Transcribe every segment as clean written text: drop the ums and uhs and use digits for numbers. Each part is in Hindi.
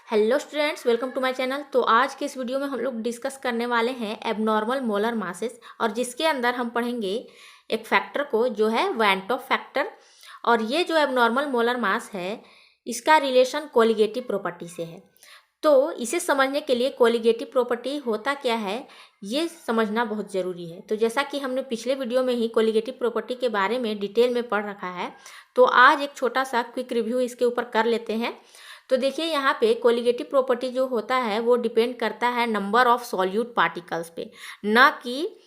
Hello students, welcome to my channel. तो आज के इस वीडियो में हम लोग डिस्कस करने वाले हैं एबनॉर्मल मोलर मासेस, और जिसके अंदर हम पढ़ेंगे एक फैक्टर को जो है वैन टॉप फैक्टर। और ये जो एबनॉर्मल मोलर मास है इसका रिलेशन कोलिगेटिव प्रॉपर्टी से है। तो इसे समझने के लिए कोलिगेटिव प्रॉपर्टी होता क्या है ये समझना बहुत ज़रूरी है। तो जैसा कि हमने पिछले वीडियो में ही कोलिगेटिव प्रॉपर्टी के बारे में डिटेल में पढ़ रखा है, तो आज एक छोटा सा क्विक रिव्यू इसके ऊपर कर लेते हैं। तो देखिए यहाँ पे कोलिगेटिव प्रॉपर्टी जो होता है वो डिपेंड करता है नंबर ऑफ सॉल्यूट पार्टिकल्स पे, ना कि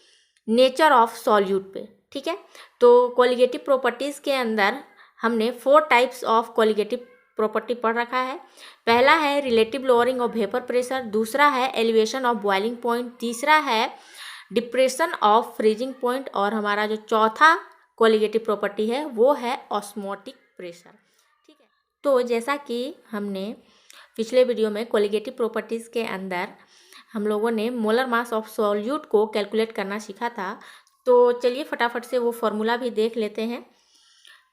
नेचर ऑफ सॉल्यूट पे। ठीक है, तो कोलिगेटिव प्रॉपर्टीज़ के अंदर हमने 4 टाइप्स ऑफ कोलिगेटिव प्रॉपर्टी पढ़ रखा है। पहला है relative lowering of vapour pressure, दूसरा है एलिवेशन ऑफ बॉइलिंग पॉइंट, तीसरा है डिप्रेशन ऑफ फ्रीजिंग पॉइंट, और हमारा जो चौथा कोलिगेटिव प्रॉपर्टी है वो है ऑस्मोटिक प्रेशर। ठीक है, तो जैसा कि हमने पिछले वीडियो में कोलिगेटिव प्रॉपर्टीज़ के अंदर हम लोगों ने मोलर मास ऑफ सॉल्यूट को कैलकुलेट करना सीखा था, तो चलिए फटाफट से वो फॉर्मूला भी देख लेते हैं।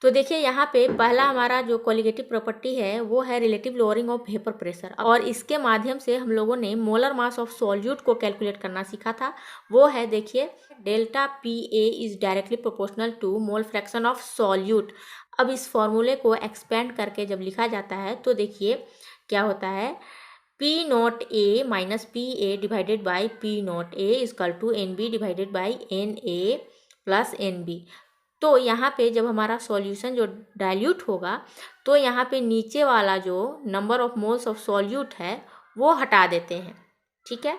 तो देखिए यहाँ पे पहला हमारा जो कोलिगेटिव प्रॉपर्टी है वो है relative lowering of vapour pressure, और इसके माध्यम से हम लोगों ने मोलर मास ऑफ सॉल्यूट को कैलकुलेट करना सीखा था। वो है, देखिए, delta P A is directly proportional to mole fraction of solute. अब इस फॉर्मूले को एक्सपेंड करके जब लिखा जाता है तो देखिए क्या होता है, P not A minus P A divided by P not A is equal to N B divided by N A plus N B. तो यहाँ पे जब हमारा सॉल्यूशन जो डाइल्यूट होगा तो यहाँ पे नीचे वाला जो number of moles of solute है वो हटा देते हैं। ठीक है,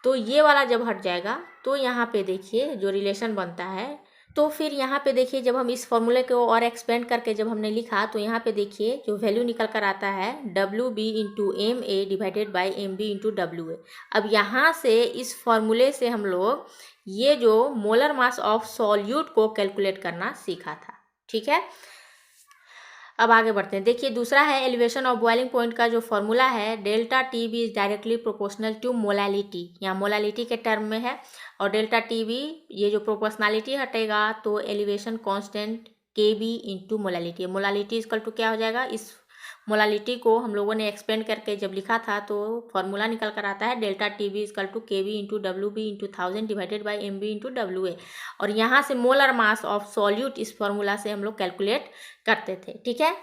तो ये वाला जब हट जाएगा तो यहाँ पे देखिए जो रिलेशन बनता है, तो फिर यहाँ पे देखिए जब हम इस फॉर्मूले को और एक्सपेंड करके जब हमने लिखा तो यहाँ पे देखिए जो वैल्यू निकल कर आता है W B into M A divided by M B into W A. अब यहाँ से इस फॉर्मूले से हम लोग ये जो मोलर मास ऑफ सॉल्यूट को कैलकुलेट करना सीखा था। ठीक है, अब आगे बढ़ते हैं। देखिए दूसरा है एलिवेशन ऑफ बॉइलिंग पॉइंट का जो फॉर्मूला है delta T B is directly proportional to molality, यहाँ मोलालिटी के टर्म में है, और डेल्टा टी बी ये जो प्रोपोर्शनलिटी हटेगा तो elevation constant K B into molality. Molality equal to क्या हो जाएगा, इस मोलालिटी को हम लोगों ने एक्सपेंड करके जब लिखा था तो फॉर्मूला निकल कर आता है delta T B is equal to K B into W B into 1000 divided by M B into W A. और यहाँ से मोलर मास ऑफ सॉल्यूट इस फॉर्मूला से हम लोग कैलकुलेट करते थे। ठीक है,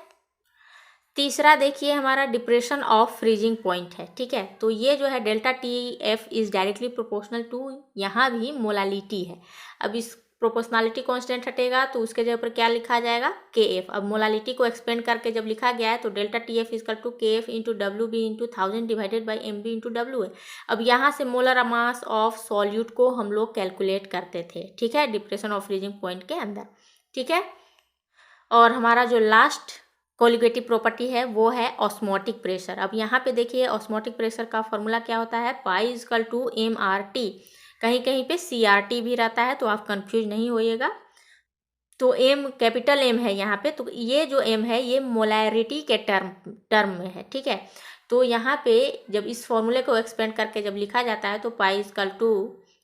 तीसरा देखिए हमारा डिप्रेशन ऑफ फ्रीजिंग पॉइंट है। ठीक है, तो ये जो है delta T F is directly proportional to, यहाँ भी मोलालिटी है। अब इस प्रोपोर्शनलिटी कांस्टेंट हटेगा तो उसके जगह पर क्या लिखा जाएगा, के एफ। अब मोलालिटी को एक्सपेंड करके जब लिखा गया है तो delta T F is equal to K F into W B into 1000 divided by M B into W A. अब यहाँ से मोलर मास ऑफ सॉल्यूट को हम लोग कैलकुलेट करते थे। ठीक है, डिप्रेशन ऑफ फ्रीजिंग पॉइंट के अंदर। ठीक है, और हमारा जो लास्ट कोलिगेटिव प्रॉपर्टी है वो है ऑस्मोटिक प्रेशर। अब यहाँ पे देखिए ऑस्मोटिक प्रेशर का फॉर्मूला क्या होता है, pi is equal to M R T, कहीं कहीं पे सी आर टी भी रहता है तो आप कंफ्यूज नहीं होइएगा। तो एम कैपिटल एम है यहाँ पे, तो ये जो एम है ये मोलैरिटी के टर्म में है। ठीक है, तो यहाँ पे जब इस फॉर्मूले को एक्सपेंड करके जब लिखा जाता है तो पाई इजकल टू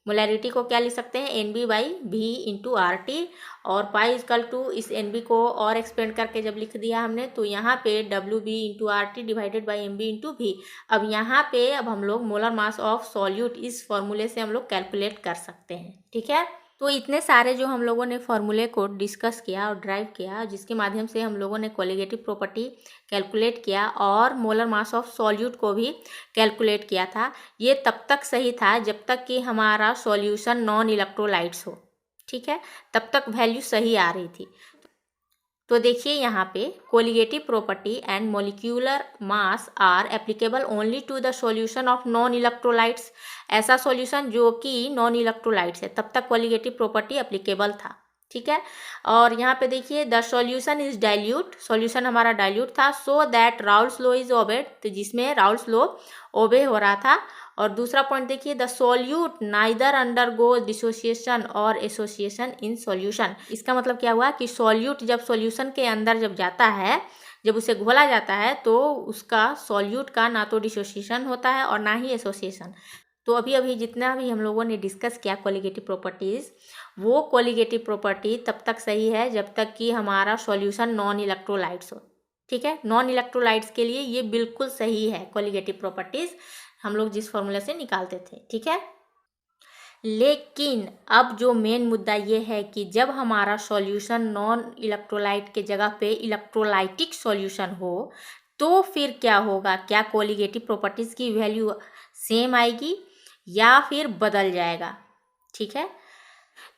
मोलैरिटी को क्या लिख सकते हैं, एन बी बाई भी इंटू आर टी, और पाई इजकल टू इस एन बी को और एक्सपेंड करके जब लिख दिया हमने तो यहाँ पे W B into R T divided by M B into भी। अब यहाँ पे अब हम लोग मोलर मास ऑफ सॉल्यूट इस फॉर्मूले से हम लोग कैलकुलेट कर सकते हैं। ठीक है, तो इतने सारे जो हम लोगों ने फॉर्मूले को डिस्कस किया और ड्राइव किया, जिसके माध्यम से हम लोगों ने कोलिगेटिव प्रॉपर्टी कैलकुलेट किया और मोलर मास ऑफ सॉल्यूट को भी कैलकुलेट किया था, ये तब तक सही था जब तक कि हमारा सॉल्यूशन नॉन इलेक्ट्रोलाइट्स हो। ठीक है, तब तक वैल्यू सही आ रही थी। तो देखिए यहाँ पे colligative property and molecular mass are applicable only to the solution of non electrolytes. ऐसा सॉल्यूशन जो कि नॉन इलेक्ट्रोलाइट्स है तब तक कोलिगेटिव प्रॉपर्टी एप्लीकेबल था। ठीक है, और यहाँ पे देखिए the solution is dilute, solution हमारा डाइल्यूट था, so that Raoult's law is obeyed, तो जिसमें राउल्स लॉ ओबे हो रहा था। और दूसरा पॉइंट देखिए the solute neither undergo dissociation और एसोसिएशन इन सॉल्यूशन। इसका मतलब क्या हुआ कि सॉल्यूट जब सॉल्यूशन के अंदर जब जाता है, जब उसे घोला जाता है तो उसका सॉल्यूट का ना तो डिसोसिएशन होता है और ना ही एसोसिएशन। तो अभी अभी जितना भी हम लोगों ने डिस्कस किया कोलिगेटिव प्रॉपर्टीज़, वो कोलिगेटिव प्रॉपर्टी तब तक सही है जब तक कि हमारा सॉल्यूशन नॉन इलेक्ट्रोलाइट्स हो। ठीक है, नॉन इलेक्ट्रोलाइट्स के लिए ये बिल्कुल सही है कोलिगेटिव प्रॉपर्टीज हम लोग जिस फॉर्मूला से निकालते थे। ठीक है, लेकिन अब जो मेन मुद्दा ये है कि जब हमारा सॉल्यूशन नॉन इलेक्ट्रोलाइट के जगह पे इलेक्ट्रोलाइटिक सॉल्यूशन हो तो फिर क्या होगा, क्या कोलिगेटिव प्रॉपर्टीज की वैल्यू सेम आएगी या फिर बदल जाएगा। ठीक है,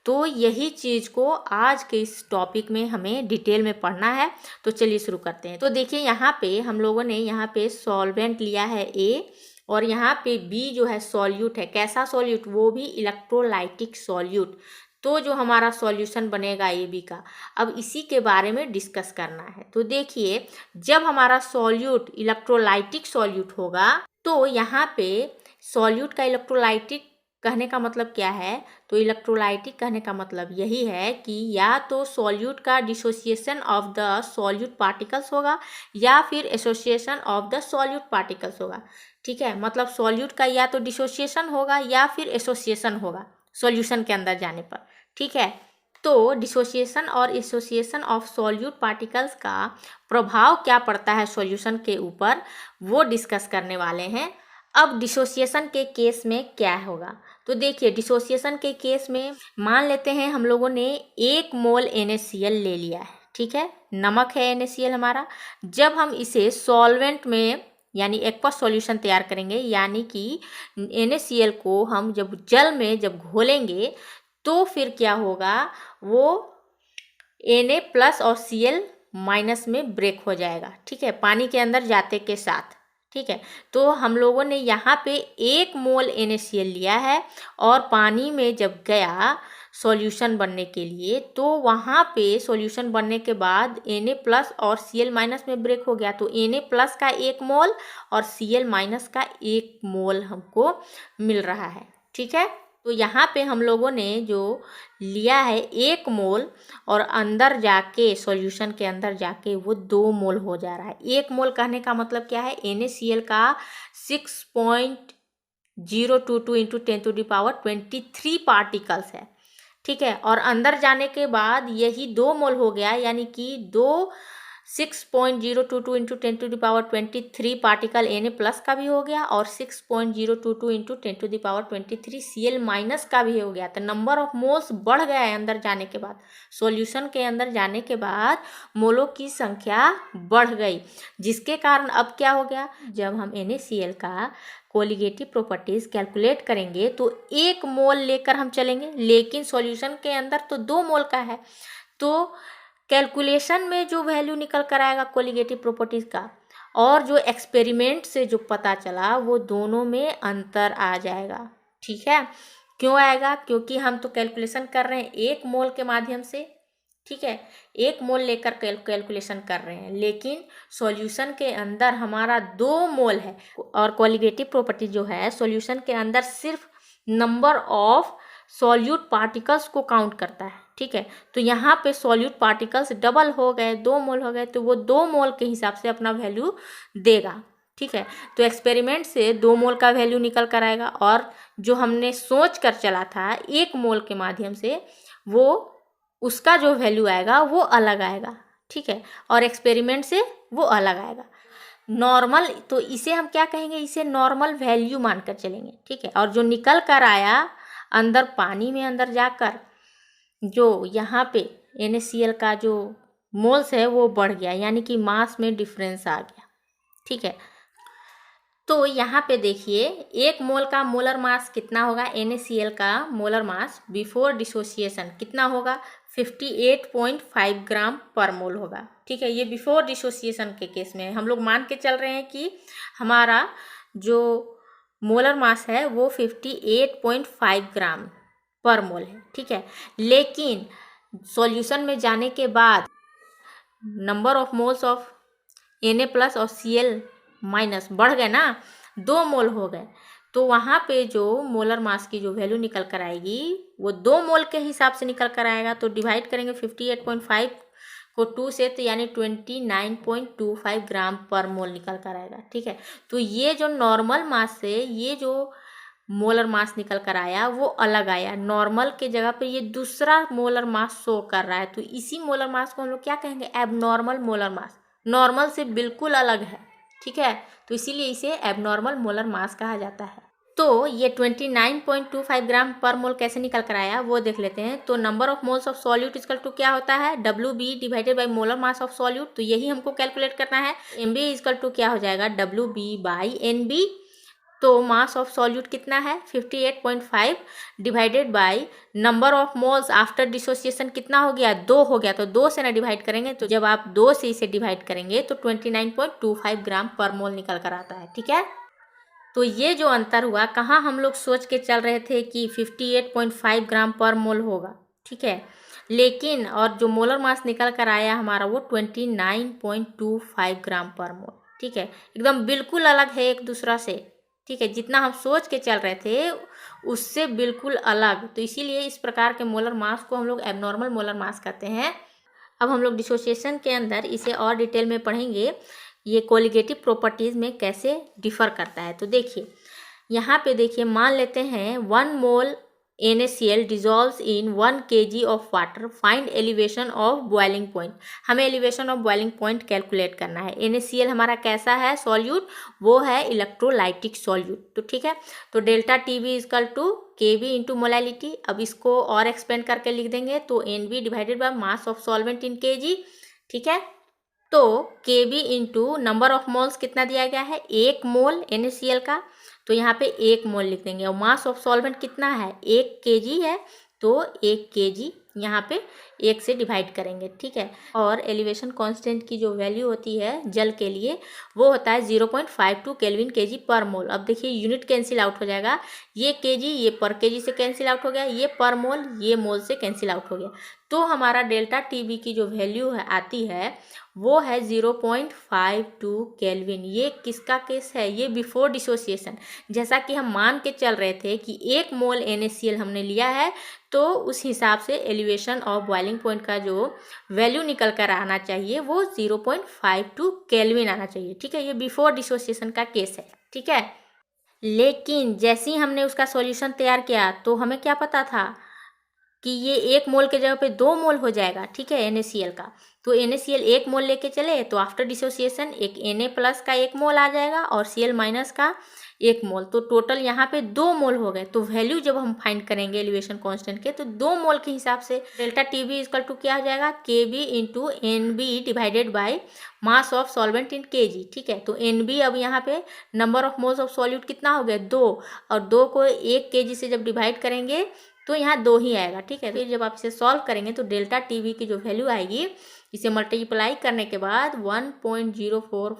तो यही चीज़ को आज के इस टॉपिक में हमें डिटेल में पढ़ना है। तो चलिए शुरू करते हैं। तो देखिए यहाँ पे हम लोगों ने यहाँ पे सॉल्वेंट लिया है A और यहाँ पे B जो है सॉल्यूट है। कैसा सॉल्यूट, वो भी इलेक्ट्रोलाइटिक सॉल्यूट। तो जो हमारा सॉल्यूशन बनेगा AB का, अब इसी के बारे में डिस्कस करना है। तो देखिए जब हमारा सॉल्यूट इलेक्ट्रोलाइटिक सॉल्यूट होगा तो यहाँ पे सॉल्यूट का इलेक्ट्रोलाइटिक कहने का मतलब क्या है, तो इलेक्ट्रोलाइटिक कहने का मतलब यही है कि या तो सॉल्यूट का dissociation of the solute particles होगा या फिर association of the solute particles होगा। ठीक है, मतलब सॉल्यूट का या तो डिसोसिएशन होगा या फिर एसोसिएशन होगा सॉल्यूशन के अंदर जाने पर। ठीक है, तो डिसोसिएशन और एसोसिएशन ऑफ सॉल्यूट पार्टिकल्स का प्रभाव क्या पड़ता है सॉल्यूशन के ऊपर, वो डिस्कस करने वाले हैं। अब डिसोसिएशन के केस में क्या होगा, तो देखिए डिसोसिएशन के केस में मान लेते हैं हम लोगों ने 1 मोल NaCl ले लिया है। ठीक है, नमक है NaCl हमारा। जब हम इसे सॉल्वेंट में यानी एक्वस सॉल्यूशन तैयार करेंगे, यानी कि NaCl को हम जब जल में जब घोलेंगे तो फिर क्या होगा, वो Na+ और Cl- में ब्रेक हो जाएगा। ठीक है, पानी के अंदर जाते के साथ। ठीक है, तो हम लोगों ने यहाँ पे 1 मोल NaCl लिया है और पानी में जब गया सॉल्यूशन बनने के लिए तो वहाँ पे सॉल्यूशन बनने के बाद Na+ और Cl- में ब्रेक हो गया। तो Na+ का 1 मोल और Cl- का 1 मोल हमको मिल रहा है। ठीक है, तो यहाँ पे हम लोगों ने जो लिया है 1 मोल और अंदर जाके सॉल्यूशन के अंदर जाके वो 2 मोल हो जा रहा है। 1 मोल कहने का मतलब क्या है, NaCl का 6.022 इंटू 10⁻23 पार्टिकल्स है। ठीक है, और अंदर जाने के बाद यही 2 मोल हो गया, यानी कि 6.022 इंटू 10⁻23 पार्टिकल Na+ का भी हो गया और 6.022 इंटू 10⁻23 Cl- का भी हो गया। तो नंबर ऑफ मोल्स बढ़ गया है अंदर जाने के बाद। सॉल्यूशन के अंदर जाने के बाद मोलों की संख्या बढ़ गई, जिसके कारण अब क्या हो गया, जब हम NaCl का कोलिगेटिव प्रॉपर्टीज कैलकुलेट करेंगे तो 1 मोल लेकर हम चलेंगे, लेकिन सॉल्यूशन के अंदर तो 2 मोल का है। तो कैलकुलेशन में जो वैल्यू निकल कर आएगा कोलिगेटिव प्रॉपर्टीज का और जो एक्सपेरिमेंट से जो पता चला, वो दोनों में अंतर आ जाएगा। ठीक है, क्यों आएगा, क्योंकि हम तो कैलकुलेशन कर रहे हैं 1 मोल के माध्यम से। ठीक है, 1 मोल लेकर कैलकुलेशन कर रहे हैं, लेकिन सॉल्यूशन के अंदर हमारा 2 मोल है। और कोलिगेटिव प्रॉपर्टी जो है सॉल्यूशन के अंदर सिर्फ नंबर ऑफ सॉल्यूट पार्टिकल्स को काउंट करता है। ठीक है, तो यहाँ पे सॉल्यूट पार्टिकल्स डबल हो गए, 2 मोल हो गए, तो वो 2 मोल के हिसाब से अपना वैल्यू देगा। ठीक है, तो एक्सपेरिमेंट से 2 मोल का वैल्यू निकल कर आएगा और जो हमने सोच कर चला था 1 मोल के माध्यम से, वो उसका जो वैल्यू आएगा वो अलग आएगा। ठीक है, और एक्सपेरिमेंट से वो अलग आएगा। नॉर्मल, तो इसे हम क्या कहेंगे, इसे नॉर्मल वैल्यू मानकर चलेंगे। ठीक है, और जो निकल कर आया अंदर पानी में अंदर जाकर, जो यहाँ पे NaCl का जो मोल्स है वो बढ़ गया, यानी कि मास में डिफरेंस आ गया। ठीक है, तो यहाँ पे देखिए 1 मोल का मोलर मास कितना होगा, NaCl का मोलर मास बिफोर डिसोसिएशन कितना होगा, 58.5 ग्राम पर मोल होगा। ठीक है, ये बिफोर डिसोसिएशन के केस में हम लोग मान के चल रहे हैं कि हमारा जो मोलर मास है वो 58.5 ग्राम पर मोल है। ठीक है, लेकिन सॉल्यूशन में जाने के बाद number of moles of Na+ और Cl- बढ़ गए ना, 2 मोल हो गए। तो वहाँ पे जो मोलर मास की जो वैल्यू निकल कर आएगी वो 2 मोल के हिसाब से निकल कर आएगा। तो डिवाइड करेंगे 58.5 को 2 से, तो यानी 29.25 ग्राम पर मोल निकल कर आएगा। ठीक है, तो ये जो नॉर्मल मास से ये जो मोलर मास निकल कर आया वो अलग आया। नॉर्मल के जगह पे ये दूसरा मोलर मास शो कर रहा है, तो इसी मोलर मास को हम लोग क्या कहेंगे, एबनॉर्मल मोलर मास। नॉर्मल से बिल्कुल अलग है, ठीक है। तो इसीलिए इसे एबनॉर्मल मोलर मास कहा जाता है। तो ये 29.25 ग्राम पर मोल कैसे निकल कर आया वो देख लेते हैं। तो number of moles of solute equal to क्या होता है, WB divided by molar mass of solute. तो यही हमको कैलकुलेट करना है। MB इक्वल टू क्या हो जाएगा, WB बाई NB। तो मास ऑफ सॉल्यूट कितना है 58.5 divided by number of moles after dissociation कितना हो गया, 2 हो गया। तो 2 से ना डिवाइड करेंगे, तो जब आप 2 से इसे डिवाइड करेंगे तो 29.25 ग्राम पर मोल निकल कर आता है, ठीक है। तो ये जो अंतर हुआ, कहाँ हम लोग सोच के चल रहे थे कि 58.5 ग्राम पर मोल होगा, ठीक है, लेकिन और जो मोलर मास निकल कर आया हमारा वो 29.25 ग्राम पर मोल, ठीक है। एकदम बिल्कुल अलग है एक दूसरा से, ठीक है। जितना हम सोच के चल रहे थे उससे बिल्कुल अलग। तो इसीलिए इस प्रकार के मोलर मास को हम लोग एबनॉर्मल मोलर मास कहते हैं। अब हम लोग डिसोसिएशन के अंदर इसे और डिटेल में पढ़ेंगे, ये कोलिगेटिव प्रॉपर्टीज़ में कैसे डिफ़र करता है। तो देखिए यहाँ पे देखिए, मान लेते हैं 1 mole NaCl dissolves in 1 kg of water, find elevation of boiling point. हमें elevation of boiling point calculate करना है। NaCl हमारा कैसा है सॉल्यूट, वो है इलेक्ट्रोलाइटिक सॉल्यूट। तो ठीक है, तो delta TB equal to KB into molality. अब इसको और एक्सपेंड करके लिख देंगे, तो NB divided by mass of solvent in kg, ठीक है। तो KB into number of moles कितना दिया गया है, 1 मोल NaCl का, तो यहाँ पे 1 मोल लिख देंगे। और मास ऑफ सॉल्वेंट कितना है, 1 kg है, तो 1 kg यहाँ पे 1 से डिवाइड करेंगे, ठीक है। और एलिवेशन कांस्टेंट की जो वैल्यू होती है जल के लिए वो होता है 0.52 केल्विन kg पर मोल। अब देखिए यूनिट कैंसिल आउट हो जाएगा, ये kg ये पर kg से कैंसिल आउट हो गया, ये पर मोल ये मोल से कैंसिल आउट हो गया। तो हमारा डेल्टा TB की जो वैल्यू है आती है वो है 0.52 केल्विन। ये किसका केस है, ये बिफोर डिसोसिएशन। जैसा कि हम मान के चल रहे थे कि 1 मोल NaCl हमने लिया है, तो उस हिसाब से एलिवेशन ऑफ बॉइलिंग पॉइंट का जो वैल्यू निकल कर आना चाहिए वो 0.52 केल्विन आना चाहिए, ठीक है। ये बिफोर डिसोसिएशन का केस है, ठीक है। लेकिन जैसे ही हमने उसका सॉल्यूशन तैयार किया तो हमें क्या पता था कि ये 1 मोल के जगह पे 2 मोल हो जाएगा, ठीक है, NaCl का। तो NaCl 1 मोल लेके चले तो आफ्टर डिसोसिएशन एक Na प्लस का 1 मोल आ जाएगा और Cl माइनस का 1 मोल, तो टोटल यहाँ पे 2 मोल हो गए। तो वैल्यू जब हम फाइंड करेंगे एलिवेशन कांस्टेंट के, तो 2 मोल के हिसाब से डेल्टा TB इक्वल टू क्या हो जाएगा, KB into NB divided by mass of solvent in kg, ठीक है। तो NB अब यहाँ पे number of moles of solute कितना हो गया, 2, और 2 को 1 kg से जब डिवाइड करेंगे तो यहाँ 2 ही आएगा, ठीक है। फिर जब आप इसे सॉल्व करेंगे तो डेल्टा TB की जो वैल्यू आएगी, इसे मल्टीप्लाई करने के बाद 1.04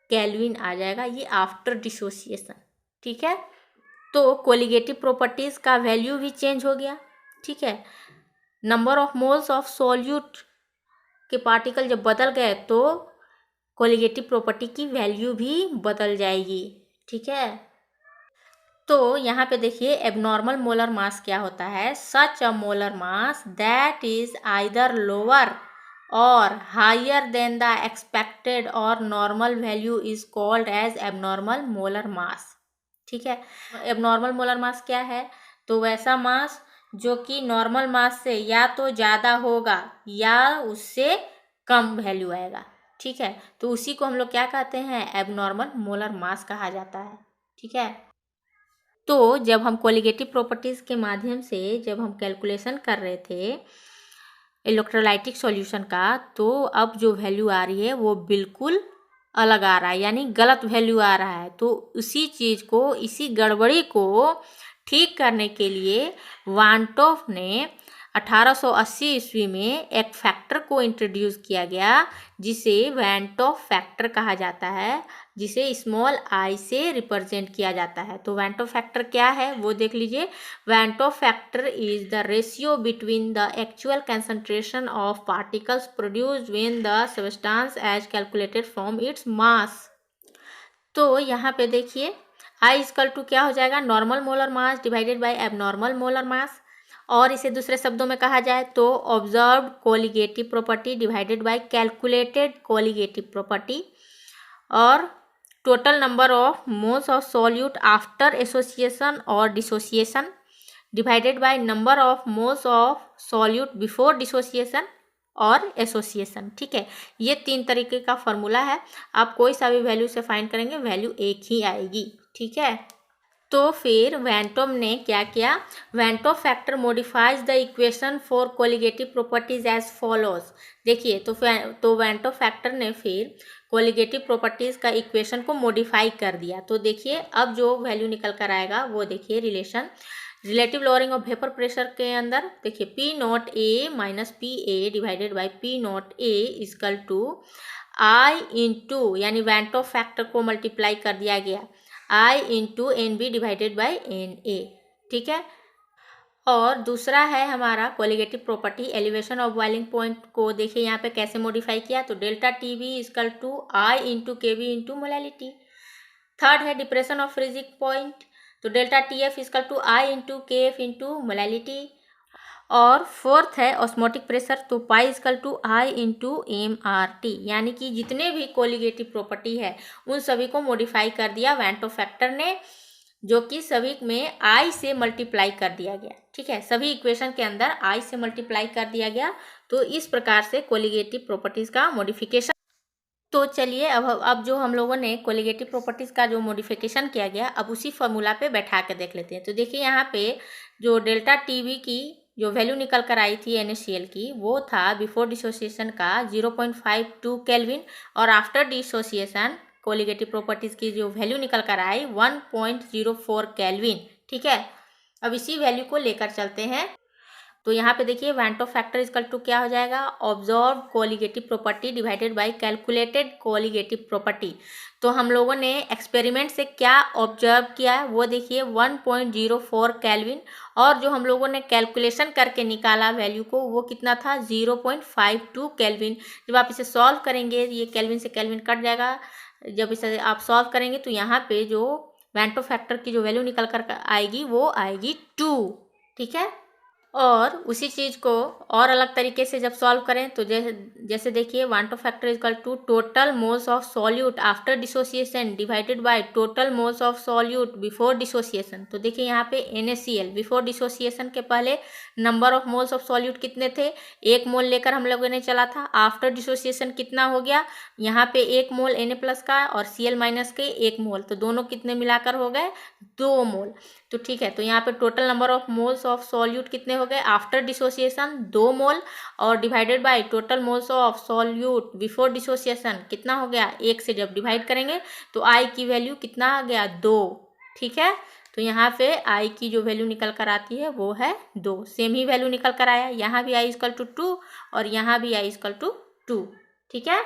केल्विन आ जाएगा, ये आफ्टर डिसोसिएशन, ठीक है। तो कोलिगेटिव प्रॉपर्टीज़ का वैल्यू भी चेंज हो गया, ठीक है। Number of moles of solute के पार्टिकल जब बदल गए तो कोलिगेटिव प्रॉपर्टी की वैल्यू भी बदल जाएगी, ठीक है। तो यहाँ पे देखिए एबनॉर्मल मोलर मास क्या होता है, such a molar mass that is either lower or higher than the expected or normal value is called as abnormal molar mass, ठीक है। एबनॉर्मल मोलर मास क्या है, तो वैसा मास जो कि नॉर्मल मास से या तो ज़्यादा होगा या उससे कम वैल्यू आएगा, ठीक है। तो उसी को हम लोग क्या कहते हैं, एबनॉर्मल मोलर मास कहा जाता है, ठीक है। तो जब हम कोलिगेटिव प्रॉपर्टीज़ के माध्यम से जब हम कैलकुलेशन कर रहे थे इलेक्ट्रोलाइटिक सॉल्यूशन का, तो अब जो वैल्यू आ रही है वो बिल्कुल अलग आ रहा है, यानी गलत वैल्यू आ रहा है। तो उसी चीज़ को, इसी गड़बड़ी को ठीक करने के लिए वांटोफ ने 1880 ईस्वी में एक फैक्टर को इंट्रोड्यूस किया गया जिसे वैंटोफ फैक्टर कहा जाता है, जिसे स्मॉल आई से रिप्रेजेंट किया जाता है। तो वैंटोफ फैक्टर क्या है वो देख लीजिए। Van't Hoff factor is the ratio between the actual concentration of particles produced when the substance as calculated from its mass. तो यहाँ पे देखिए आई इक्वल टू क्या हो जाएगा, normal molar mass divided by abnormal molar mass, और इसे दूसरे शब्दों में कहा जाए तो observed colligative property divided by calculated colligative property, और total number of moles of solute after association और dissociation divided by number of moles of solute before dissociation, और एसोसिएशन। ठीक है, ये 3 तरीके का फॉर्मूला है। आप कोई सा भी वैल्यू से फाइंड करेंगे, वैल्यू एक ही आएगी। ठीक है, तो फिर वेंटोम ने क्या किया, van't Hoff factor modifies the equation for colligative properties as follows. देखिए, तो वेंटो फैक्टर ने फिर कोलिगेटिव प्रॉपर्टीज का इक्वेशन को मॉडिफाई कर दिया। तो देखिए, अब जो वैल्यू निकल कर आएगा वो देखिए, relative lowering of vapour pressure के अंदर देखिए, P not A minus P A divided by P not A is equal to I into, यानी वेंटो फैक्टर को मल्टीप्लाई कर दिया गया, I into N B divided by N A. ठीक है, और दूसरा है हमारा colligative property elevation of boiling point को देखिए यहाँ पे कैसे मॉडिफाई किया, तो delta T B is equal to I into के बी इंटू मोलैलिटी। थर्ड है डिप्रेशन ऑफ फ्रीजिंग पॉइंट, तो delta T F is equal to I into K F into molality. और फोर्थ है ऑस्मोटिक प्रेशर, तो pi is equal to I into M R T, यानी कि जितने भी कोलिगेटिव प्रॉपर्टी है उन सभी को मॉडिफाई कर दिया वेंटो फैक्टर ने, जो कि सभी में आई से मल्टीप्लाई कर दिया गया। ठीक है, सभी इक्वेशन के अंदर आई से मल्टीप्लाई कर दिया गया। तो इस प्रकार से कोलिगेटिव प्रॉपर्टीज का मॉडिफिकेशन। तो चलिए, अब जो हम लोगों ने कोलिगेटिव प्रॉपर्टीज़ का जो मॉडिफिकेशन किया गया, अब उसी फॉर्मूला पे बैठा के देख लेते हैं। तो देखिए यहाँ पे जो डेल्टा टीवी की जो वैल्यू निकल कर आई थी NaCl की, वो था बिफोर डिसोसिएशन का 0.52 केल्विन, और आफ्टर डिसोसिएशन कोलिगेटिव प्रॉपर्टीज़ की जो वैल्यू निकल कर आई 1.04 केल्विन। ठीक है, अब इसी वैल्यू को लेकर चलते हैं। तो यहाँ पे देखिए, वेंटो फैक्टर इजकल टू क्या हो जाएगा, observe colligative property divided by calculated colligative property. तो हम लोगों ने एक्सपेरिमेंट से क्या ऑब्जर्व किया है वो देखिए, 1.04 केल्विन, और जो हम लोगों ने कैलकुलेशन करके निकाला वैल्यू को, वो कितना था, 0.52 केल्विन। जब आप इसे सॉल्व करेंगे, ये केल्विन से केल्विन कट जाएगा, जब इसे आप सॉल्व करेंगे तो यहाँ पे जो वेंटो फैक्टर की जो वैल्यू निकल कर आएगी वो आएगी 2। ठीक है, और उसी चीज़ को और अलग तरीके से जब सॉल्व करें तो जैसे देखिए, van't Hoff factor equal to total moles of solute after dissociation divided by total moles of solute before dissociation. तो देखिए यहाँ पे NaCl बिफोर डिसोसिएशन के पहले number of moles of solute कितने थे, 1 मोल लेकर हम लोगों ने चला था। आफ्टर डिसोसिएशन कितना हो गया, यहाँ पे 1 मोल Na+ का और Cl- के 1 मोल, तो दोनों कितने मिलाकर हो गए, 2 मोल। तो ठीक है, तो यहाँ पे total number of moles of solute कितने हो गए आफ्टर डिसोसिएशन, 2 मोल, और divided by total moles of solute before dissociation कितना हो गया, 1 से जब डिवाइड करेंगे तो आई की वैल्यू कितना आ गया, 2। ठीक है, तो यहाँ पे आई की जो वैल्यू निकल कर आती है वो है 2। सेम ही वैल्यू निकल कर आया, यहाँ भी आई इक्वल टू 2 और यहाँ भी आई इक्वल टू 2। ठीक है,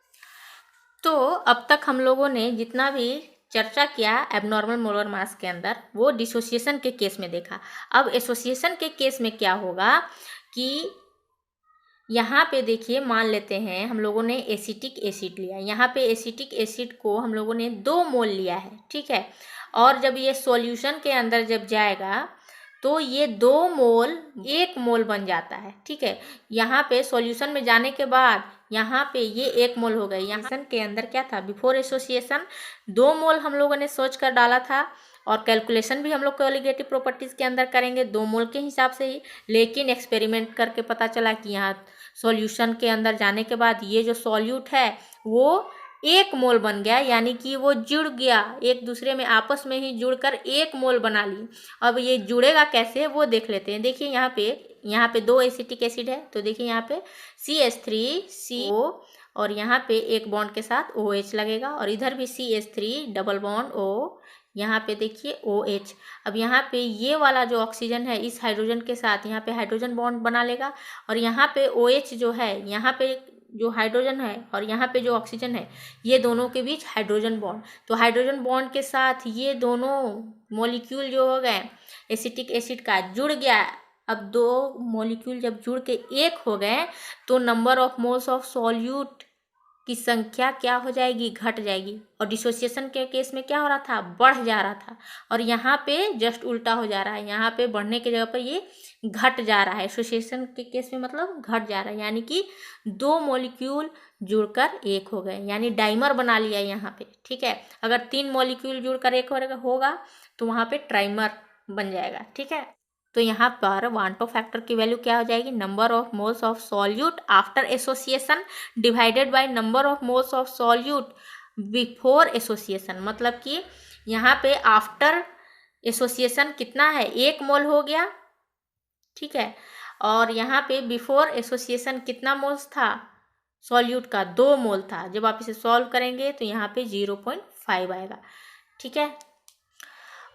तो अब तक हम लोगों ने जितना भी चर्चा किया एबनॉर्मल मोलर मास के अंदर, वो डिसोसिएशन के केस में देखा। अब एसोसिएशन के केस में क्या होगा कि यहाँ पे देखिए, मान लेते हैं हम लोगों ने एसिटिक एसिड लिया, यहाँ पे एसिटिक एसिड को हम लोगों ने 2 मोल लिया है। ठीक है, और जब ये सॉल्यूशन के अंदर जब जाएगा तो ये 2 मोल 1 मोल बन जाता है। ठीक है, यहाँ पे सॉल्यूशन में जाने के बाद यहाँ पे ये 1 मोल हो गए। यहाँ के अंदर क्या था, बिफोर एसोसिएशन 2 मोल हम लोगों ने सोच कर डाला था, और कैलकुलेशन भी हम लोग कोलिगेटिव प्रॉपर्टीज़ के अंदर करेंगे 2 मोल के हिसाब से ही। लेकिन एक्सपेरिमेंट करके पता चला कि यहाँ सॉल्यूशन के अंदर जाने के बाद ये जो सॉल्यूट है वो 1 मोल बन गया, यानी कि वो जुड़ गया, एक दूसरे में आपस में ही जुड़कर 1 मोल बना ली। अब ये जुड़ेगा कैसे वो देख लेते हैं। देखिए यहाँ पे 2 एसिटिक एसिड है, तो देखिए यहाँ पे CH3CO, और यहाँ पे एक बॉन्ड के साथ OH लगेगा, और इधर भी CH3 डबल बॉन्ड O, यहाँ पे देखिए OH। अब यहाँ पे ये वाला जो ऑक्सीजन है इस हाइड्रोजन के साथ यहाँ पे हाइड्रोजन बॉन्ड बना लेगा, और यहाँ पे OH जो है, यहाँ पे जो हाइड्रोजन है और यहाँ पे जो ऑक्सीजन है, ये दोनों के बीच हाइड्रोजन बॉन्ड, तो हाइड्रोजन बॉन्ड के साथ ये दोनों मॉलिक्यूल जो हो गए एसिटिक एसिड का जुड़ गया। अब 2 मॉलिक्यूल जब जुड़ के 1 हो गए तो number of moles of solute की संख्या क्या हो जाएगी, घट जाएगी। और डिसोसिएशन के केस में क्या हो रहा था, बढ़ जा रहा था, और यहाँ पे जस्ट उल्टा हो जा रहा है, यहाँ पे बढ़ने की जगह पर ये घट जा रहा है। एसोसिएशन के केस में मतलब घट जा रहा है, यानी कि 2 मॉलिक्यूल जुड़कर 1 हो गए, यानी डाइमर बना लिया यहाँ पे। ठीक है, अगर 3 मॉलिक्यूल जुड़कर 1 होगा तो वहाँ पे ट्राइमर बन जाएगा। ठीक है, तो यहाँ पर वांटो फैक्टर की वैल्यू क्या हो जाएगी, number of moles of solute after association divided by number of moles of solute before association. मतलब कि यहाँ पे आफ्टर एसोसिएशन कितना है, 1 मोल हो गया, ठीक है। और यहाँ पे बिफोर एसोसिएशन कितना मोल्स था सॉल्यूट का, 2 मोल था। जब आप इसे सॉल्व करेंगे तो यहाँ पे 0.5 आएगा, ठीक है।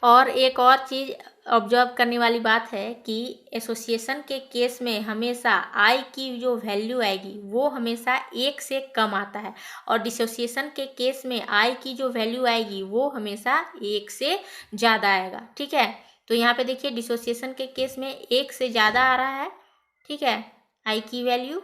और एक और चीज़ ऑब्जर्व करने वाली बात है कि एसोसिएशन के केस में हमेशा आई की जो वैल्यू आएगी वो हमेशा 1 से कम आता है, और डिसोसिएशन के केस में आई की जो वैल्यू आएगी वो हमेशा 1 से ज़्यादा आएगा, ठीक है। तो यहाँ पे देखिए डिसोसिएशन के केस में 1 से ज़्यादा आ रहा है, ठीक है, आई की वैल्यू।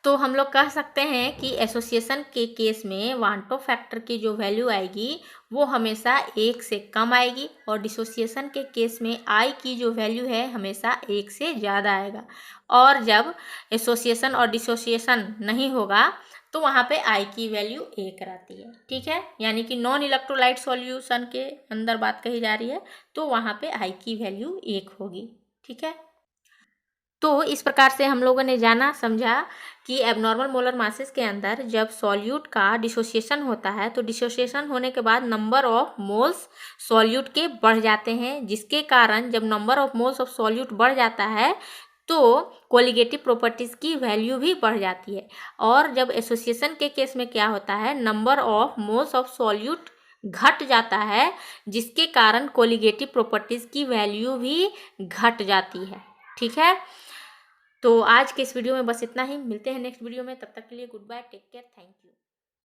तो हम लोग कह सकते हैं कि एसोसिएशन के केस में वांटो फैक्टर की जो वैल्यू आएगी वो हमेशा 1 से कम आएगी, और डिसोसिएशन के केस में आई की जो वैल्यू है हमेशा 1 से ज़्यादा आएगा। और जब एसोसिएशन और डिसोसिएशन नहीं होगा तो वहाँ पे आई की वैल्यू 1 रहती है, ठीक है। यानी कि नॉन इलेक्ट्रोलाइट सॉल्यूशन के अंदर बात कही जा रही है, तो वहाँ पे आई की वैल्यू 1 होगी, ठीक है। तो इस प्रकार से हम लोगों ने जाना समझा कि एबनॉर्मल मोलर मासेस के अंदर जब सॉल्यूट का डिसोसिएशन होता है तो डिसोसिएशन होने के बाद नंबर ऑफ मोल्स सॉल्यूट के बढ़ जाते हैं, जिसके कारण जब number of moles of solute बढ़ जाता है तो कोलिगेटिव प्रॉपर्टीज़ की वैल्यू भी बढ़ जाती है। और जब एसोसिएशन के केस में क्या होता है, number of moles of solute घट जाता है, जिसके कारण कोलिगेटिव प्रॉपर्टीज़ की वैल्यू भी घट जाती है, ठीक है। तो आज के इस वीडियो में बस इतना ही, मिलते हैं नेक्स्ट वीडियो में, तब तक के लिए goodbye, take care, thank you.